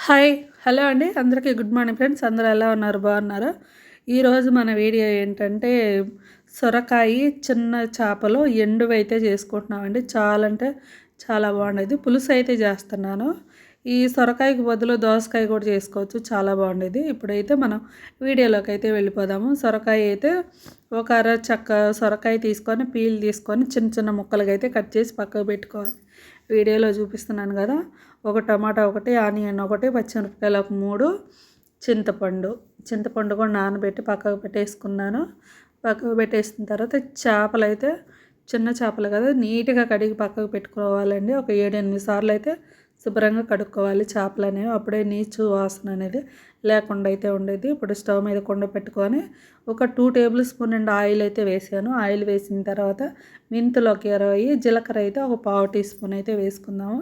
Hi hello అండి అందరికీ good morning friends. అందరూ ఎలా ఉన్నారు, బాగున్నారా? ఈరోజు మన వీడియో ఏంటంటే సొరకాయ చిన్న చేపలు ఎండువైతే చేసుకుంటున్నామండి. చాలా అంటే చాలా బాగుండేది. పులుసు అయితే చేస్తున్నాను. ఈ సొరకాయకి బదులు దోసకాయ కూడా చేసుకోవచ్చు, చాలా బాగుండేది. ఇప్పుడైతే మనం వీడియోలోకి అయితే వెళ్ళిపోదాము. సొరకాయ అయితే ఒక అర చెక్క సొరకాయ తీసుకొని పీల్ తీసుకొని చిన్న చిన్న ముక్కలుగా అయితే కట్ చేసి పక్కకు పెట్టుకోవాలి. వీడియోలో చూపిస్తున్నాను కదా. ఒక టమాటా ఒకటి, ఆనియన్ ఒకటి, పచ్చిమిరపకాయలు ఒక 3, చింతపండు కూడా నానబెట్టి పక్కకు పెట్టేసుకున్నాను. పక్కకు పెట్టేసిన తర్వాత చేపలు అయితే చిన్న చేపలు కదా, నీట్గా కడిగి పక్కకు పెట్టుకోవాలండి. ఒక 7-8 సార్లు అయితే శుభ్రంగా కడుక్కోవాలి చేపలు అనేవి. అప్పుడే నీచు వాసన అనేది లేకుండా అయితే ఉండేది. ఇప్పుడు స్టవ్ మీద కుండ పెట్టుకొని ఒక 2 టేబుల్ స్పూన్ నిండా ఆయిల్ అయితే వేసాను. ఆయిల్ వేసిన తర్వాత మెంతులు ఒక 20, జీలకర్ర అయితే ఒక 1/2 టీ స్పూన్ అయితే వేసుకుందాము.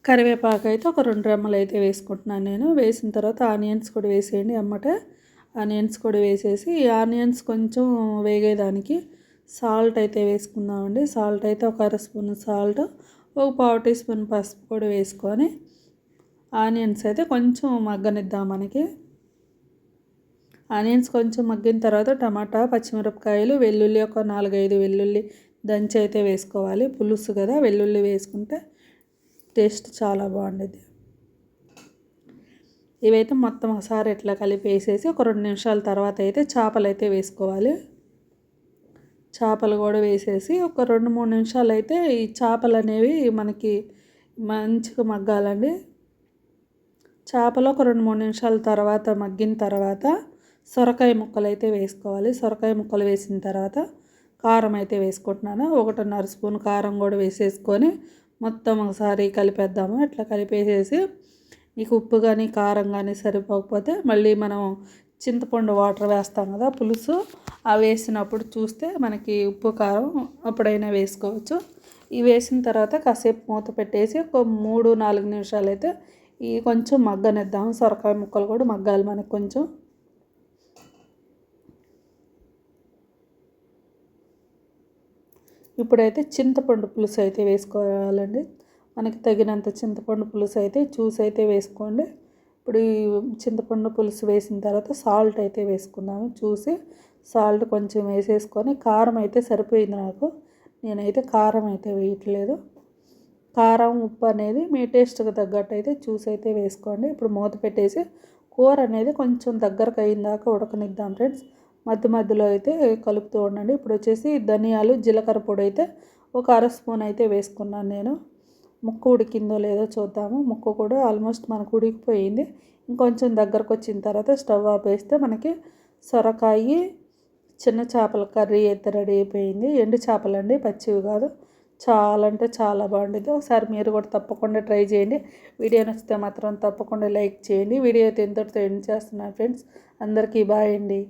కరివేపాకు అయితే ఒక 2 రెమ్మలు అయితే వేసుకుంటున్నాను నేను. వేసిన తర్వాత ఆనియన్స్ కూడా వేసేయండి. అమ్మటే ఆనియన్స్ కూడా వేసేసి ఈ ఆనియన్స్ కొంచెం వేగేదానికి సాల్ట్ అయితే వేసుకుందామండి. సాల్ట్ అయితే ఒక అర స్పూన్ సాల్ట్, ఒక 1/2 టీ స్పూన్ పసుపు కూడా వేసుకొని ఆనియన్స్ అయితే కొంచెం మగ్గనిద్దాం. మనకి ఆనియన్స్ కొంచెం మగ్గిన తర్వాత టమాటా, పచ్చిమిరపకాయలు, వెల్లుల్లి ఒక 4-5 వెల్లుల్లి దంచి అయితే వేసుకోవాలి. పులుసు కదా, వెల్లుల్లి వేసుకుంటే టేస్ట్ చాలా బాగుండేది. ఇవైతే మొత్తం ఒకసారి ఇట్లా కలిపి వేసేసి ఒక 2 నిమిషాల తర్వాత అయితే చేపలు అయితే వేసుకోవాలి. చేపలు కూడా వేసేసి ఒక 2-3 నిమిషాలు అయితే ఈ చేపలు అనేవి మనకి మంచిగా మగ్గాలండి. చేపలు ఒక 2-3 నిమిషాల తర్వాత మగ్గిన తర్వాత సొరకాయ ముక్కలు అయితే వేసుకోవాలి. సొరకాయ ముక్కలు వేసిన తర్వాత కారం అయితే వేసుకుంటున్నాను. 1.5 స్పూన్ కారం కూడా వేసేసుకొని మొత్తం ఒకసారి కలిపేద్దాము. ఇట్లా కలిపేసేసి మీకు ఉప్పు కానీ కారం కానీ సరిపోకపోతే మళ్ళీ మనం చింతపండు వాటర్ వేస్తాం కదా పులుసు, అవి వేసినప్పుడు చూస్తే మనకి ఉప్పు కారం అప్పుడైనా వేసుకోవచ్చు. ఇవి వేసిన తర్వాత కాసేపు మూత పెట్టేసి ఒక 3-4 నిమిషాలు అయితే ఈ కొంచెం మగ్గనిద్దాం. సొరకాయ ముక్కలు కూడా మగ్గాలి మనకు కొంచెం. ఇప్పుడైతే చింతపండు పులుసు అయితే వేసుకోవాలండి. మనకి తగినంత చింతపండు పులుసు అయితే చూసి అయితే వేసుకోండి. ఇప్పుడు ఈ చింతపండు పులుసు వేసిన తర్వాత సాల్ట్ అయితే వేసుకుందాము. చూసి సాల్ట్ కొంచెం వేసేసుకొని కారం అయితే సరిపోయింది నాకు. నేనైతే కారం అయితే వేయట్లేదు. కారం ఉప్పు అనేది మీ టేస్ట్కి తగ్గట్టు అయితే చూసి అయితే వేసుకోండి. ఇప్పుడు మూత పెట్టేసి కూర అనేది కొంచెం దగ్గరకు అయిందాకా ఉడకనిద్దాం ఫ్రెండ్స్. మధ్య మధ్యలో అయితే కలుపుతూ ఉండండి. ఇప్పుడు వచ్చేసి ధనియాలు, జీలకర్ర పొడి అయితే ఒక అర స్పూన్ అయితే వేసుకున్నాను నేను. ముక్క ఉడికిందో లేదో చూద్దాము. ముక్క కూడా ఆల్మోస్ట్ మనకు ఉడికిపోయింది. ఇంకొంచెం దగ్గరకు వచ్చిన తర్వాత స్టవ్ ఆపేస్తే మనకి సొరకాయ చిన్న చేపల కర్రీ అయితే రెడీ అయిపోయింది. ఎండు చేపలండి, పచ్చివి కాదు. చాలా అంటే చాలా బాగుండేది. ఒకసారి మీరు కూడా తప్పకుండా ట్రై చేయండి. వీడియో నచ్చితే మాత్రం తప్పకుండా లైక్ చేయండి. వీడియో అయితే ఇంతటితో ఎండ్ చేస్తున్నాను ఫ్రెండ్స్. అందరికీ బాయ్ అండి.